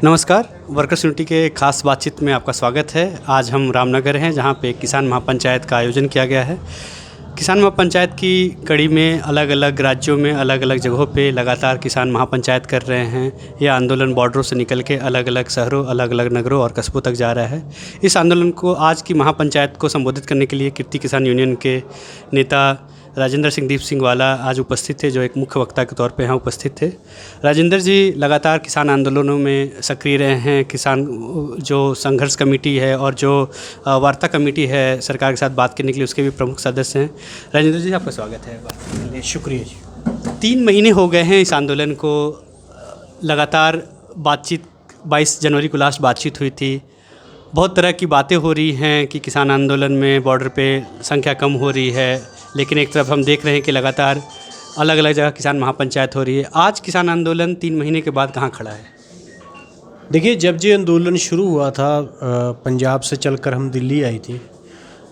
नमस्कार। Workers unity के खास बातचीत में आपका स्वागत है। आज हम रामनगर हैं जहां पे किसान महापंचायत का आयोजन किया गया है। किसान महापंचायत की कड़ी में अलग अलग राज्यों में अलग अलग जगहों पे लगातार किसान महापंचायत कर रहे हैं। यह आंदोलन बॉर्डरों से निकल के अलग अलग शहरों, अलग अलग नगरों और कस्बों तक जा रहा है। इस आंदोलन को आज की महापंचायत को संबोधित करने के लिए कीर्ति किसान यूनियन के नेता राजेंद्र सिंह दीप सिंह वाला आज उपस्थित थे, जो एक मुख्य वक्ता के तौर पे यहाँ उपस्थित थे। राजेंद्र जी लगातार किसान आंदोलनों में सक्रिय रहे हैं। किसान जो संघर्ष कमेटी है और जो वार्ता कमेटी है सरकार के साथ बात करने के लिए, उसके भी प्रमुख सदस्य हैं। राजेंद्र जी, आपका स्वागत है बात करने के लिए। शुक्रिया जी। 3 महीने हो गए हैं इस आंदोलन को। लगातार बातचीत 22 जनवरी को लास्ट बातचीत हुई थी। बहुत तरह की बातें हो रही हैं कि किसान आंदोलन में बॉर्डर पे संख्या कम हो रही है, लेकिन एक तरफ हम देख रहे हैं कि लगातार अलग अलग जगह किसान महापंचायत हो रही है। आज किसान आंदोलन 3 महीने के बाद कहाँ खड़ा है? देखिए, जब ये आंदोलन शुरू हुआ था, पंजाब से चलकर हम दिल्ली आई थी,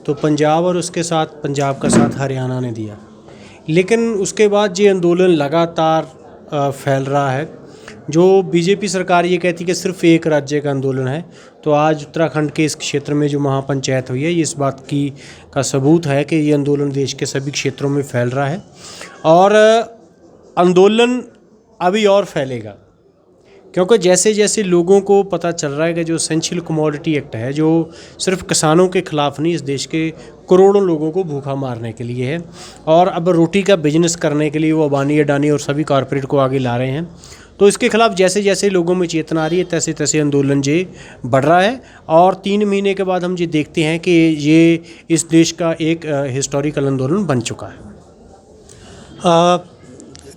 तो पंजाब और उसके साथ पंजाब का साथ हरियाणा ने दिया। लेकिन उसके बाद ये आंदोलन लगातार फैल रहा है। जो बीजेपी सरकार ये कहती कि सिर्फ एक राज्य का आंदोलन है, तो आज उत्तराखंड के इस क्षेत्र में जो महापंचायत हुई है, ये इस बात की का सबूत है कि ये आंदोलन देश के सभी क्षेत्रों में फैल रहा है और आंदोलन अभी और फैलेगा, क्योंकि जैसे जैसे लोगों को पता चल रहा है कि जो एसेंशियल कमोडिटी एक्ट है, जो सिर्फ किसानों के ख़िलाफ़ नहीं, इस देश के करोड़ों लोगों को भूखा मारने के लिए है और अब रोटी का बिजनेस करने के लिए वो अबानी, अडानी और सभी कॉरपोरेट को आगे ला रहे हैं। तो इसके खिलाफ जैसे जैसे लोगों में चेतना आ रही है, तैसे तैसे आंदोलन ये बढ़ रहा है और 3 महीने के बाद हम ये देखते हैं कि ये इस देश का एक हिस्टोरिकल आंदोलन बन चुका है।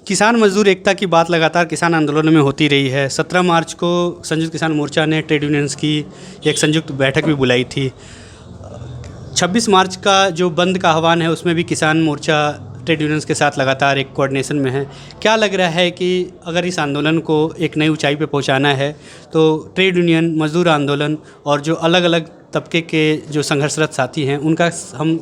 किसान मजदूर एकता की बात लगातार किसान आंदोलनों में होती रही है। 17 मार्च को संयुक्त किसान मोर्चा ने ट्रेड यूनियंस की एक संयुक्त बैठक भी बुलाई थी। 26 मार्च का जो बंद का आह्वान है, उसमें भी किसान मोर्चा ट्रेड यूनियंस के साथ लगातार एक कोऑर्डिनेशन में है। क्या लग रहा है कि अगर इस आंदोलन को एक नई ऊंचाई पे पहुंचाना है, तो ट्रेड यूनियन, मजदूर आंदोलन और जो अलग अलग तबके के जो संघर्षरत साथी हैं, उनका हम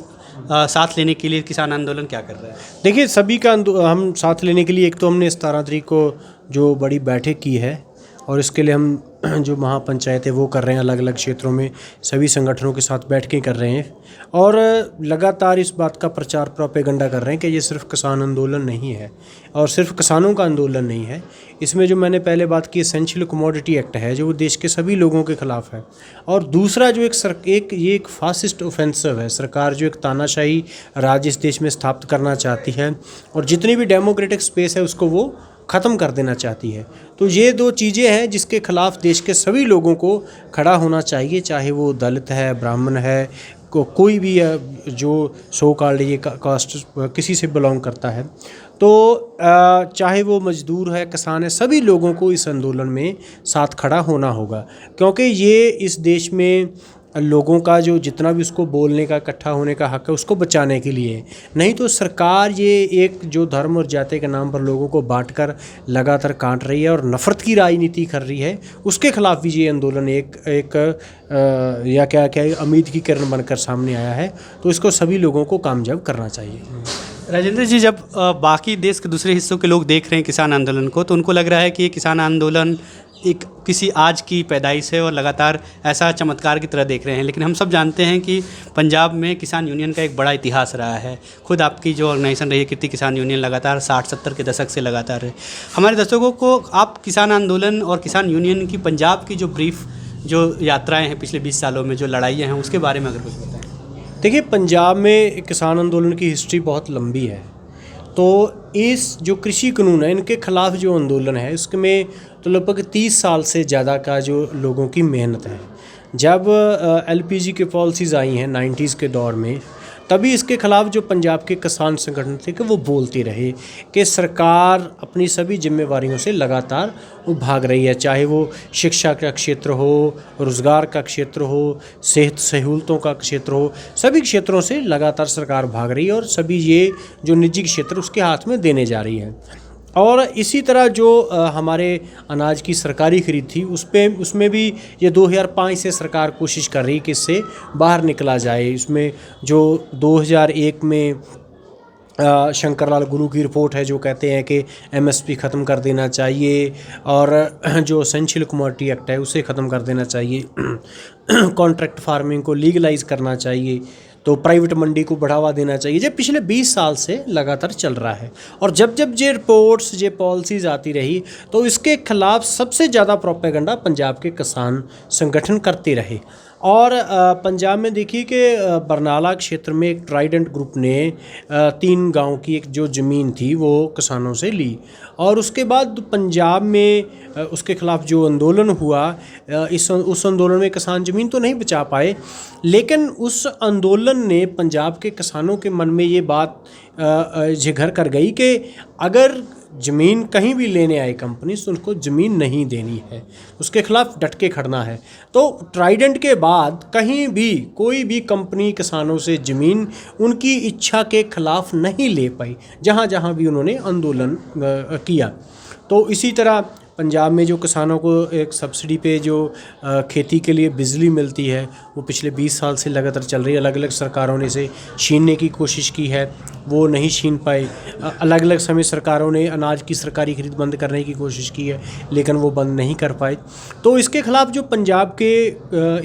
साथ लेने के लिए किसान आंदोलन क्या कर रहा है? देखिए, सभी का हम साथ लेने के लिए एक तो हमने 17 तारीख को जो बड़ी बैठक की है और इसके लिए हम जो महापंचायत है वो कर रहे हैं। अलग अलग क्षेत्रों में सभी संगठनों के साथ बैठकें कर रहे हैं और लगातार इस बात का प्रचार प्रोपेगेंडा कर रहे हैं कि ये सिर्फ किसान आंदोलन नहीं है और सिर्फ किसानों का आंदोलन नहीं है। इसमें जो मैंने पहले बात की, एसेंशियल कमोडिटी एक्ट है, जो देश के सभी लोगों के ख़िलाफ़ है। और दूसरा जो ये एक फासिस्ट ऑफेंसिव है। सरकार जो एक तानाशाही राज इस देश में स्थापित करना चाहती है और जितनी भी डेमोक्रेटिक स्पेस है उसको वो ख़त्म कर देना चाहती है। तो ये 2 चीज़ें हैं जिसके खिलाफ देश के सभी लोगं को खड़ा होना चाहिए, चाहे वो दलित है, ब्राह्मण है, कोई भी जो सो कॉल्ड ये कास्ट किसी से बिलोंग करता है, तो चाहे वो मजदूर है, किसान है, सभी लोगों को इस आंदोलन में साथ खड़ा होना होगा, क्योंकि ये इस देश में लोगों का जो जितना भी उसको बोलने का, इकट्ठा होने का हक है, उसको बचाने के लिए। नहीं तो सरकार ये एक जो धर्म और जाति के नाम पर लोगों को बांटकर लगातार काट रही है और नफ़रत की राजनीति कर रही है, उसके खिलाफ भी ये आंदोलन या क्या उम्मीद की किरण बनकर सामने आया है। तो इसको सभी लोगों को कामयाब करना चाहिए। राजेंद्र जी, जब बाकी देश के दूसरे हिस्सों के लोग देख रहे हैं किसान आंदोलन को, तो उनको लग रहा है कि ये किसान आंदोलन एक किसी आज की पैदाइश है और लगातार ऐसा चमत्कार की तरह देख रहे हैं। लेकिन हम सब जानते हैं कि पंजाब में किसान यूनियन का एक बड़ा इतिहास रहा है। खुद आपकी जो ऑर्गेनाइजेशन रही है कीर्ति किसान यूनियन, लगातार 60-70 के दशक से लगातार है। हमारे दर्शकों को आप किसान आंदोलन और किसान यूनियन की पंजाब की जो ब्रीफ जो यात्राएँ हैं पिछले 20 सालों में, जो लड़ाइयाँ हैं, उसके बारे में अगर कुछ बताएं। देखिए, पंजाब में किसान आंदोलन की हिस्ट्री बहुत लंबी है। तो इस जो कृषि कानून है, इनके खिलाफ जो आंदोलन है, उसमें तो लगभग 30 साल से ज़्यादा का जो लोगों की मेहनत है। जब LPG की पॉलिसीज़ आई हैं 90s के दौर में, तभी इसके खिलाफ जो पंजाब के किसान संगठन थे कि वो बोलते रहे कि सरकार अपनी सभी जिम्मेवारियों से लगातार वो भाग रही है, चाहे वो शिक्षा का क्षेत्र हो, रोज़गार का क्षेत्र हो, सेहत सहूलतों का क्षेत्र हो, सभी क्षेत्रों से लगातार सरकार भाग रही है और सभी ये जो निजी क्षेत्र उसके हाथ में देने जा रही है। और इसी तरह जो हमारे अनाज की सरकारी खरीद थी, उसमें भी ये 2005 से सरकार कोशिश कर रही है कि इससे बाहर निकला जाए। इसमें जो 2001 में शंकरलाल गुरु की रिपोर्ट है जो कहते हैं कि एमएसपी ख़त्म कर देना चाहिए और जो एसेंशियल कमोडिटी एक्ट है उसे ख़त्म कर देना चाहिए, कॉन्ट्रैक्ट फार्मिंग को लीगलाइज करना चाहिए, तो प्राइवेट मंडी को बढ़ावा देना चाहिए। जो पिछले 20 साल से लगातार चल रहा है और जब जब ये रिपोर्ट्स ये पॉलिसीज़ आती रही तो इसके खिलाफ सबसे ज़्यादा प्रोपेगेंडा पंजाब के किसान संगठन करते रहे। और पंजाब में देखिए कि बरनाला क्षेत्र में एक ट्राइडेंट ग्रुप ने 3 गांव की एक जो ज़मीन थी वो किसानों से ली और उसके बाद पंजाब में उसके खिलाफ जो आंदोलन हुआ, उस आंदोलन में किसान ज़मीन तो नहीं बचा पाए, लेकिन उस आंदोलन ने पंजाब के किसानों के मन में ये बात घर कर गई कि अगर ज़मीन कहीं भी लेने आए कंपनी तो उनको ज़मीन नहीं देनी है, उसके खिलाफ डट के खड़ना है। तो ट्राइडेंट के बाद कहीं भी कोई भी कंपनी किसानों से ज़मीन उनकी इच्छा के खिलाफ नहीं ले पाई, जहाँ जहाँ भी उन्होंने आंदोलन किया। तो इसी तरह पंजाब में जो किसानों को एक सब्सिडी पे जो खेती के लिए बिजली मिलती है वो पिछले 20 साल से लगातार चल रही है। अलग अलग सरकारों ने इसे छीनने की कोशिश की है, वो नहीं छीन पाए। अलग अलग समय सरकारों ने अनाज की सरकारी खरीद बंद करने की कोशिश की है लेकिन वो बंद नहीं कर पाए। तो इसके खिलाफ जो पंजाब के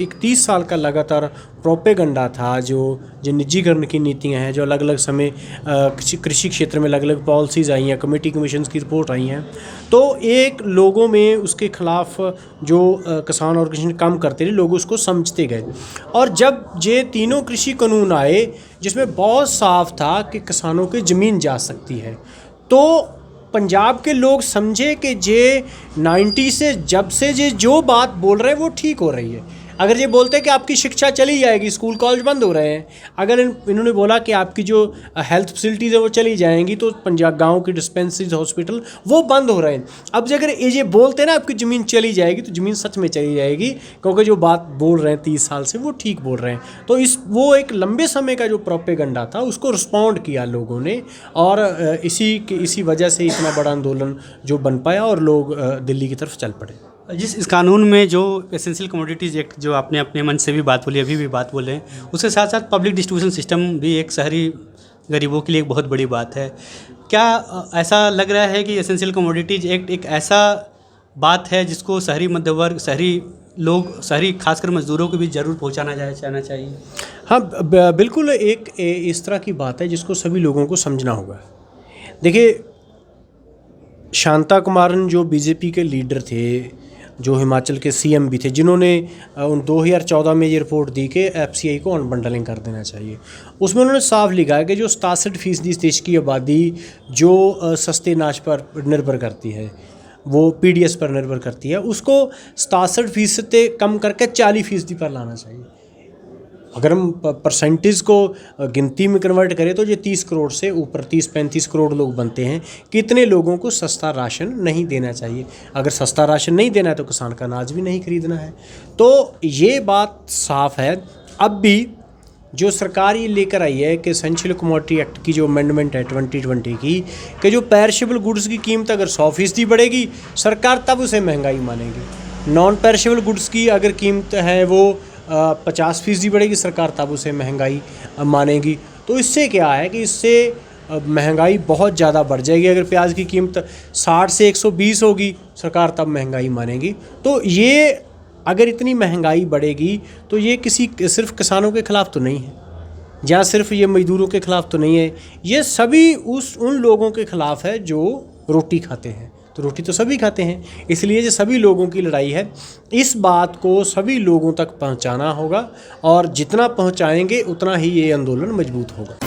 31 साल का लगातार प्रोपेगेंडा था, जो निजीकरण की नीतियां हैं, जो अलग अलग समय कृषि क्षेत्र में अलग अलग पॉलिसीज़ आई हैं, कमेटी कमीशंस की रिपोर्ट आई हैं, तो एक लोगों में उसके खिलाफ जो किसान ऑर्गेनाइजेशन काम करते रहे, लोग उसको समझते गए। और जब ये तीनों कृषि कानून आए जिसमें बहुत साफ था कि किसानों की ज़मीन जा सकती है, तो पंजाब के लोग समझे कि जे 90 से जब से ये जो बात बोल रहे हैं वो ठीक हो रही है। अगर ये बोलते हैं कि आपकी शिक्षा चली जाएगी, स्कूल कॉलेज बंद हो रहे हैं, अगर इन्होंने बोला कि आपकी जो हेल्थ फैसिलिटीज़ है वो चली जाएंगी, तो पंजाब गांव की डिस्पेंसरीज हॉस्पिटल वो बंद हो रहे हैं। अब अगर ये बोलते हैं ना आपकी ज़मीन चली जाएगी, तो ज़मीन सच में चली जाएगी, क्योंकि जो बात बोल रहे हैं 30 साल से वो ठीक बोल रहे हैं। तो वो एक लंबे समय का जो प्रोपेगेंडा था उसको रिस्पॉन्ड किया लोगों ने और इसी वजह से इतना बड़ा आंदोलन जो बन पाया और लोग दिल्ली की तरफ चल पड़े। इस कानून में जो एसेंशियल कमोडिटीज़ एक्ट जो आपने अपने मन से भी बात बोली, अभी भी बात बोले, उसके साथ साथ पब्लिक डिस्ट्रीब्यूशन सिस्टम भी एक शहरी गरीबों के लिए एक बहुत बड़ी बात है। क्या ऐसा लग रहा है कि एसेंशियल कमोडिटीज़ एक्ट एक ऐसा बात है जिसको शहरी मध्य वर्ग, शहरी खासकर मजदूरों को भी ज़रूर पहुँचाना जाना चाहिए? हाँ, बिल्कुल एक इस तरह की बात है जिसको सभी लोगों को समझना होगा। देखिए, शांता कुमारन जो बीजेपी के लीडर थे, जो हिमाचल के सीएम भी थे, जिन्होंने 2014 में ये रिपोर्ट दी कि एफसीआई को अनबंडलिंग कर देना चाहिए, उसमें उन्होंने साफ लिखा है कि जो 67% देश की आबादी जो सस्ते अनाज पर निर्भर करती है, वो पीडीएस पर निर्भर करती है, उसको 67% से कम करके 40% पर लाना चाहिए। अगर हम परसेंटेज को गिनती में कन्वर्ट करें तो ये 30 करोड़ से ऊपर 30-35 करोड़ लोग बनते हैं। कितने लोगों को सस्ता राशन नहीं देना चाहिए? अगर सस्ता राशन नहीं देना है तो किसान का अनाज भी नहीं खरीदना है। तो ये बात साफ है। अब भी जो सरकार ये लेकर आई है कि एसेंशियल कमोडिटी एक्ट की जो अमेंडमेंट है 2020 की, कि जो पेरिशेबल गुड्स की कीमत अगर 100% बढ़ेगी, सरकार तब उसे महंगाई मानेगी। नॉन पेरिशेबल गुड्स की अगर कीमत है वो 50% बढ़ेगी, सरकार तब उसे महंगाई मानेगी। तो इससे क्या है कि इससे महंगाई बहुत ज़्यादा बढ़ जाएगी। अगर प्याज की कीमत 60 से 120 होगी, सरकार तब महंगाई मानेगी। तो ये अगर इतनी महंगाई बढ़ेगी तो ये सिर्फ किसानों के ख़िलाफ़ तो नहीं है, या सिर्फ ये मज़दूरों के ख़िलाफ़ तो नहीं है, ये सभी उन लोगों के ख़िलाफ़ है जो रोटी खाते हैं। तो रोटी तो सभी खाते हैं, इसलिए ये सभी लोगों की लड़ाई है। इस बात को सभी लोगों तक पहुंचाना होगा और जितना पहुंचाएंगे उतना ही ये आंदोलन मजबूत होगा।